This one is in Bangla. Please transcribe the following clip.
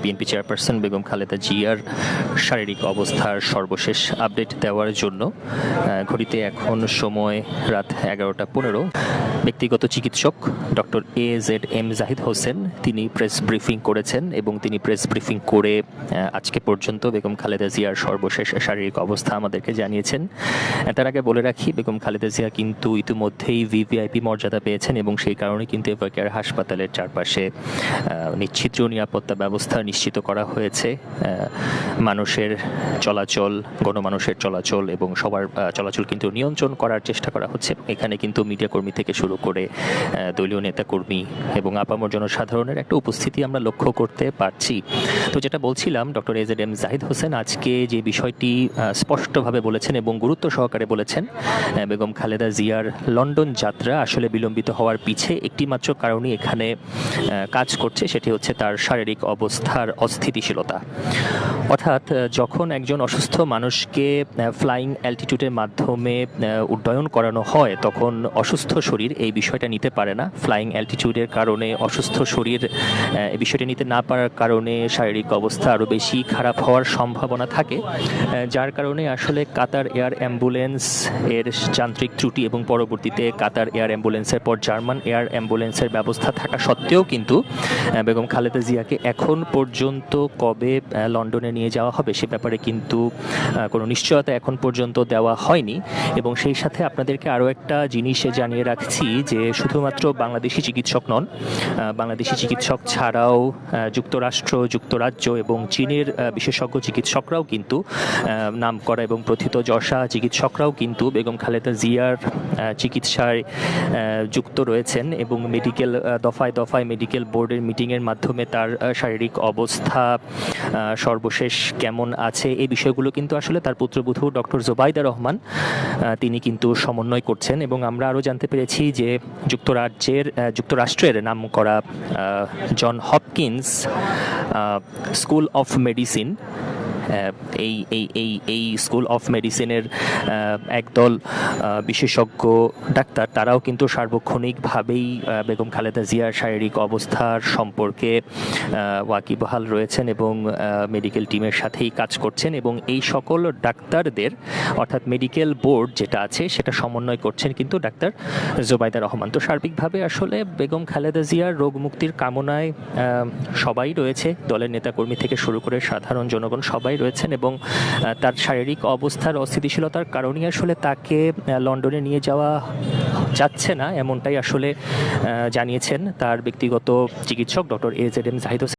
বিএনপি চেয়ারপারসন বেগম খালেদা জিয়ার শারীরিক অবস্থার সর্বশেষ আপডেট দেওয়ার জন্য ঘড়িতে এখন সময় রাত 11:15। ব্যক্তিগত চিকিৎসক ডক্টর AZM জাহিদ হোসেন তিনি প্রেস ব্রিফিং করেছেন এবং তিনি প্রেস ব্রিফিং করে আজকে পর্যন্ত বেগম খালেদা জিয়ার সর্বশেষ শারীরিক অবস্থা আমাদেরকে জানিয়েছেন। তার আগে বলে রাখি, বেগম খালেদা জিয়া কিন্তু ইতিমধ্যেই VVIP মর্যাদা পেয়েছেন এবং সেই কারণে কিন্তু এভারকেয়ার হাসপাতালের চারপাশে নিশ্চিত নিরাপত্তা ব্যবস্থা নিশ্চিত করা হয়েছে। মানুষের চলাচল, গণমানুষের চলাচল এবং সবার চলাচল কিন্তু নিয়ন্ত্রণ করার চেষ্টা করা হচ্ছে। এখানে কিন্তু মিডিয়া কর্মী থেকে শুরু করে দলীয় নেতাকর্মী এবং আপামর জনসাধারণের একটা উপস্থিতি আমরা লক্ষ্য করতে পারছি। তো যেটা বলছিলাম, ডক্টর AZM জাহিদ হোসেন আজকে যে বিষয়টি স্পষ্টভাবে বলেছেন এবং গুরুত্ব সহকারে বলেছেন, বেগম খালেদা জিয়ার লন্ডন যাত্রা আসলে বিলম্বিত হওয়ার পিছে একটি মাত্র কারণই এখানে কাজ করছে, সেটি হচ্ছে তার শারীরিক অবস্থার অস্থিতিশীলতা। অর্থাৎ যখন একজন অসুস্থ মানুষকে ফ্লাইং অ্যালটিটিউডের মাধ্যমে উড্ডয়ন করানো হয়, তখন অসুস্থ শরীর এই বিষয়টা নিতে পারে না। ফ্লাইং অ্যালটিটিউডের কারণে অসুস্থ শরীর এই বিষয়টা নিতে না পারার কারণে শারীরিক অবস্থা আরও বেশি খারাপ হওয়ার সম্ভাবনা থাকে, যার কারণে আসলে কাতার এয়ার অ্যাম্বুলেন্স এর যান্ত্রিক ত্রুটি এবং পরবর্তীতে কাতার এয়ার অ্যাম্বুলেন্সের পর জার্মান এয়ার অ্যাম্বুলেন্সের ব্যবস্থা থাকা সত্ত্বেও কিন্তু বেগম খালেদা জিয়াকে এখন পর্যন্ত কবে লন্ডনে নিয়ে যাওয়া হবে সে ব্যাপারে কিন্তু কোনো নিশ্চয়তা এখন পর্যন্ত দেওয়া হয়নি। এবং সেই সাথে আপনাদেরকে আরও একটা জিনিস জানিয়ে রাখছি যে শুধুমাত্র বাংলাদেশি চিকিৎসক নন, বাংলাদেশি চিকিৎসক ছাড়াও যুক্তরাষ্ট্র, যুক্তরাজ্য এবং চীনের বিশেষজ্ঞ চিকিৎসকরাও কিন্তু নামকরা এবং প্রথিত যশা চিকিৎসকরাও কিন্তু বেগম খালেদা জিয়ার চিকিৎসায় যুক্ত রয়েছেন এবং মেডিকেল দফায় দফায় মেডিকেল বোর্ডের মিটিংয়ের মাধ্যমে তার শারীরিক অবস্থা সর্বশেষ কেমন আছে এই বিষয়গুলো কিন্তু আসলে তার পুত্রবধূ ডক্টর জোবাইদা রহমান তিনি কিন্তু সমন্বয় করছেন। এবং আমরা আরও জানতে পেরেছি যে যুক্তরাষ্ট্রের নামকরা John Hopkins school of medicine, এই স্কুল অফ মেডিসিনের একদল বিশেষজ্ঞ ডাক্তার তারাও কিন্তু সার্বক্ষণিকভাবেই বেগম খালেদা জিয়ার শারীরিক অবস্থার সম্পর্কে ওয়াকিবহাল রয়েছেন এবং মেডিকেল টিমের সাথেই কাজ করছেন এবং এই সকল ডাক্তারদের অর্থাৎ মেডিকেল বোর্ড যেটা আছে সেটা সমন্বয় করছেন কিন্তু ডাক্তার জোবাইদা রহমান। তো সার্বিকভাবে আসলে বেগম খালেদা জিয়ার রোগ মুক্তির কামনায় সবাই রয়েছে, দলের নেতাকর্মী থেকে শুরু করে সাধারণ জনগণ সবাই রয়েছেন এবং তার শারীরিক অবস্থার অস্থিতিশীলতার কারণেই আসলে তাকে লন্ডনে নিয়ে যাওয়া যাচ্ছে না, এমনটাই আসলে জানিয়েছেন তার ব্যক্তিগত চিকিৎসক ডক্টর AZM জাহিদ হোসেন।